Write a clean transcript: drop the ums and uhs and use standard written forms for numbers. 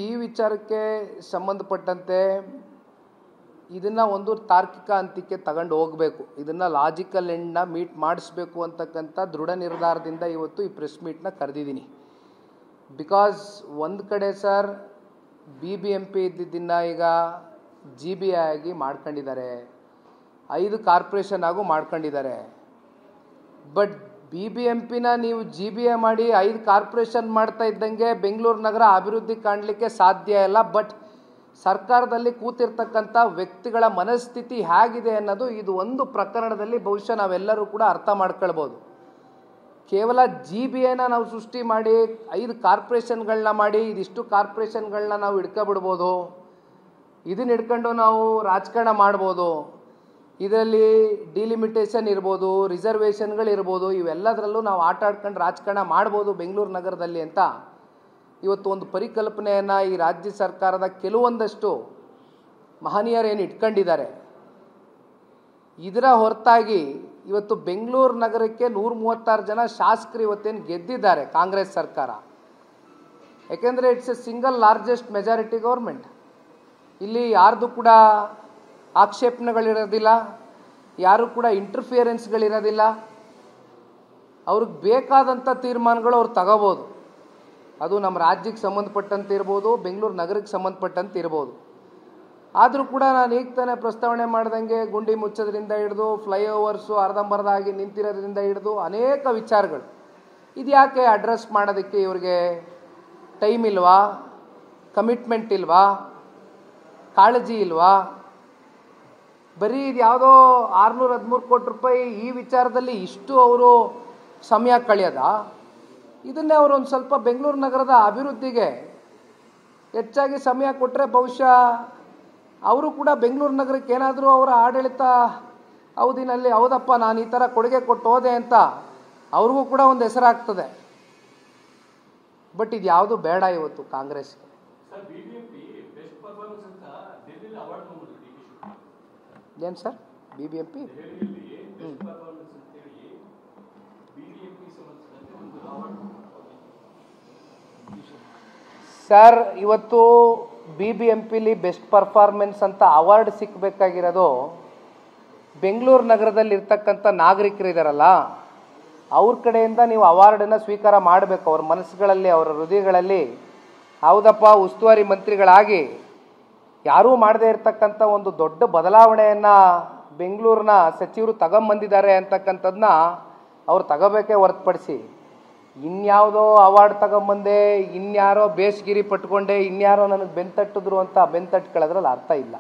ಈ ವಿಚಾರಕ್ಕೆ ಸಂಬಂಧಪಟ್ಟಂತೆ ಇದನ್ನು ಒಂದು ತಾರ್ಕಿಕ ಅಂತ್ಯಕ್ಕೆ ತಗೊಂಡು ಹೋಗಬೇಕು, ಇದನ್ನು ಲಾಜಿಕಲ್ ಎಂಡ್ನ ಮೀಟ್ ಮಾಡಿಸ್ಬೇಕು ಅಂತಕ್ಕಂಥ ದೃಢ ನಿರ್ಧಾರದಿಂದ ಇವತ್ತು ಈ ಪ್ರೆಸ್ ಮೀಟ್ನ ಕರೆದಿದ್ದೀನಿ. ಬಿಕಾಸ್ ಒಂದು ಕಡೆ ಸರ್ BBMP ಇದ್ದಿದ್ದನ್ನು ಈಗ GBI ಆಗಿ ಮಾಡ್ಕೊಂಡಿದ್ದಾರೆ, 5 ಕಾರ್ಪೊರೇಷನ್ ಆಗು ಮಾಡ್ಕೊಂಡಿದ್ದಾರೆ. ಬಟ್ BBMPನ ನೀವು GBI ಮಾಡಿ 5 ಕಾರ್ಪೊರೇಷನ್ ಮಾಡ್ತಾ ಇದ್ದಂಗೆ ಬೆಂಗಳೂರು ನಗರ ಅಭಿವೃದ್ಧಿ ಕಾಣಲಿಕ್ಕೆ ಸಾಧ್ಯ ಇಲ್ಲ. ಬಟ್ ಸರ್ಕಾರದಲ್ಲಿ ಕೂತಿರ್ತಕ್ಕಂಥ ವ್ಯಕ್ತಿಗಳ ಮನಸ್ಥಿತಿ ಹೇಗಿದೆ ಅನ್ನೋದು ಇದು ಒಂದು ಪ್ರಕರಣದಲ್ಲಿ ಬಹುಶಃ ನಾವೆಲ್ಲರೂ ಕೂಡ ಅರ್ಥ ಮಾಡ್ಕೊಳ್ಬೋದು. ಕೇವಲ GBIನ ನಾವು ಸೃಷ್ಟಿ ಮಾಡಿ 5 ಕಾರ್ಪೊರೇಷನ್ಗಳನ್ನ ಮಾಡಿ ಇದಿಷ್ಟು ಕಾರ್ಪೊರೇಷನ್ಗಳನ್ನ ನಾವು ಹಿಡ್ಕೊಬಿಡ್ಬೋದು, ಇದನ್ನ ಹಿಡ್ಕೊಂಡು ನಾವು ರಾಜಕಾರಣ ಮಾಡ್ಬೋದು, ಇದರಲ್ಲಿ ಡಿಲಿಮಿಟೇಷನ್ ಇರ್ಬೋದು, ರಿಸರ್ವೇಷನ್ಗಳಿರ್ಬೋದು, ಇವೆಲ್ಲದರಲ್ಲೂ ನಾವು ಆಟ ಆಡ್ಕೊಂಡು ರಾಜಕಾರಣ ಮಾಡ್ಬೋದು ಬೆಂಗಳೂರು ನಗರದಲ್ಲಿ ಅಂತ ಇವತ್ತು ಒಂದು ಪರಿಕಲ್ಪನೆಯನ್ನು ಈ ರಾಜ್ಯ ಸರ್ಕಾರದ ಕೆಲವೊಂದಷ್ಟು ಮಹನೀಯರೇನು ಇಟ್ಕೊಂಡಿದ್ದಾರೆ. ಇದರ ಹೊರತಾಗಿ ಇವತ್ತು ಬೆಂಗಳೂರು ನಗರಕ್ಕೆ 136 ಜನ ಶಾಸಕರು ಇವತ್ತೇನು ಗೆದ್ದಿದ್ದಾರೆ ಕಾಂಗ್ರೆಸ್ ಸರ್ಕಾರ. ಯಾಕೆಂದರೆ it's A single largest majority government. ಇಲ್ಲಿ ಯಾರ್ದು ಕೂಡ ಆಕ್ಷೇಪಣೆಗಳಿರೋದಿಲ್ಲ, ಯಾರು ಕೂಡ ಇಂಟರ್ಫಿಯರೆನ್ಸ್ಗಳಿರೋದಿಲ್ಲ. ಅವ್ರಿಗೆ ಬೇಕಾದಂಥ ತೀರ್ಮಾನಗಳು ಅವ್ರು ತಗೋಬೋದು. ಅದು ನಮ್ಮ ರಾಜ್ಯಕ್ಕೆ ಸಂಬಂಧಪಟ್ಟಂತೆ ಇರ್ಬೋದು, ಬೆಂಗಳೂರು ನಗರಕ್ಕೆ ಸಂಬಂಧಪಟ್ಟಂತೆ ಇರ್ಬೋದು. ಆದರೂ ಕೂಡ ನಾನು ಈಗ ತಾನೇ ಪ್ರಸ್ತಾವನೆ ಮಾಡ್ದಂಗೆ ಗುಂಡಿ ಮುಚ್ಚೋದ್ರಿಂದ ಹಿಡಿದು ಫ್ಲೈಓವರ್ಸು ಅರ್ಧಂಬರ್ಧ ಆಗಿ ನಿಂತಿರೋದ್ರಿಂದ ಹಿಡಿದು ಅನೇಕ ವಿಚಾರಗಳು, ಇದು ಯಾಕೆ ಅಡ್ರೆಸ್ ಮಾಡೋದಕ್ಕೆ ಇವ್ರಿಗೆ ಟೈಮ್ ಇಲ್ವಾ, ಕಮಿಟ್ಮೆಂಟ್ ಇಲ್ವಾ, ಕಾಳಜಿ ಇಲ್ವಾ? ಬರೀ ಇದು ಯಾವುದೋ 613 ಕೋಟಿ ರೂಪಾಯಿ ಈ ವಿಚಾರದಲ್ಲಿ ಇಷ್ಟು ಅವರು ಸಮಯ ಕಳೆಯೋದ? ಇದನ್ನೇ ಅವರು ಒಂದು ಸ್ವಲ್ಪ ಬೆಂಗಳೂರು ನಗರದ ಅಭಿವೃದ್ಧಿಗೆ ಹೆಚ್ಚಾಗಿ ಸಮಯ ಕೊಟ್ಟರೆ ಬಹುಶಃ ಅವರು ಕೂಡ ಬೆಂಗಳೂರು ನಗರಕ್ಕೆ ಏನಾದರೂ ಅವರ ಆಡಳಿತ ಅವಧಿನಲ್ಲಿ ಹೌದಪ್ಪ ನಾನು ಈ ಥರ ಕೊಡುಗೆ ಕೊಟ್ಟು ಹೋದೆ ಅಂತ ಅವ್ರಿಗೂ ಕೂಡ ಒಂದು ಹೆಸರಾಗ್ತದೆ. ಬಟ್ ಇದು ಯಾವುದು ಬೇಡ ಇವತ್ತು ಕಾಂಗ್ರೆಸ್ಗೆ. ಏನು ಸರ್ BBMP? ಸರ್ ಇವತ್ತು BBMPಲಿ ಬೆಸ್ಟ್ ಪರ್ಫಾರ್ಮೆನ್ಸ್ ಅಂತ ಅವಾರ್ಡ್ ಸಿಕ್ಕಬೇಕಾಗಿರೋದು ಬೆಂಗಳೂರು ನಗರದಲ್ಲಿ ಇರ್ತಕ್ಕಂಥ ನಾಗರಿಕರಿದ್ದಾರಲ್ಲ ಅವ್ರ ಕಡೆಯಿಂದ ನೀವು ಅವಾರ್ಡನ್ನು ಸ್ವೀಕಾರ ಮಾಡಬೇಕು. ಅವ್ರ ಮನಸ್ಸುಗಳಲ್ಲಿ ಅವರ ಹೃದಯಗಳಲ್ಲಿ ಹೌದಪ್ಪ ಉಸ್ತುವಾರಿ ಮಂತ್ರಿಗಳಾಗಿ ಯಾರೂ ಮಾಡದೇ ಇರತಕ್ಕಂಥ ಒಂದು ದೊಡ್ಡ ಬದಲಾವಣೆಯನ್ನು ಬೆಂಗಳೂರಿನ ಸಚಿವರು ತಗೊಂಬಂದಿದ್ದಾರೆ ಅಂತಕ್ಕಂಥದ್ದನ್ನ ಅವ್ರು ತಗೋಬೇಕೇ ಹೊರತುಪಡಿಸಿ ಇನ್ಯಾವುದೋ ಅವಾರ್ಡ್ ತಗೊಂಬಂದೆ, ಇನ್ಯಾರೋ ಬೇಸ್ಗಿರಿ ಪಟ್ಕೊಂಡೆ, ಇನ್ಯಾರೋ ನನಗೆ ಬೆಂತಟ್ಟಿದ್ರು ಅಂತ ಬೆಂತಟ್ಕೊಳ್ಳೋದ್ರಲ್ಲಿ ಅರ್ಥ ಇಲ್ಲ.